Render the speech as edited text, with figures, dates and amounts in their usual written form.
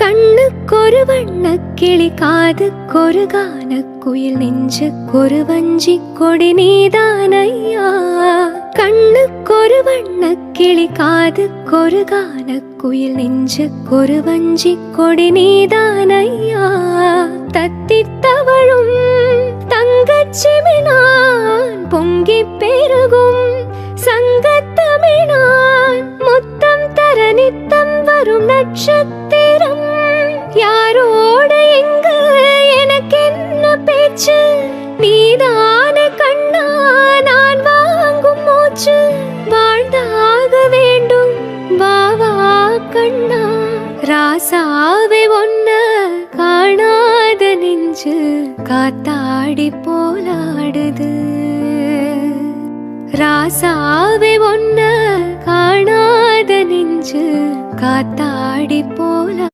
கண்ணுக்கொரு வண்ணக்கிளி காதுக்கொரு கானக்குயில் நெஞ்சுக்கொரு வஞ்சிக் கொடி நீதானையா. கண்ணுக்கொரு வண்ணக்கிளி காதுக்கொரு கானக்குயில் நெஞ்சுக்கொரு வஞ்சிக் கொடி நீதானையா. தத்தித் தவழும் தங்கச்சிமிழான் பொங்கிப் பெருகும் சங்கத்தமிழான் முத்தம் தர நித்தம் வரும் நட்சத்திரம். யாரோடு எங்கு எனக்கென்ன பேச்சு, நீதான கண்ணா நான் வாங்கும் மூச்சு. வாழ்ந்தாக வேண்டும் வாவா கண்ணா, ராசாவே ஒன்ன காணாத நெஞ்சு காத்தாடி போலாடுது. ராசாவே ஒன்ன காணாத நெஞ்சு காத்தாடி போல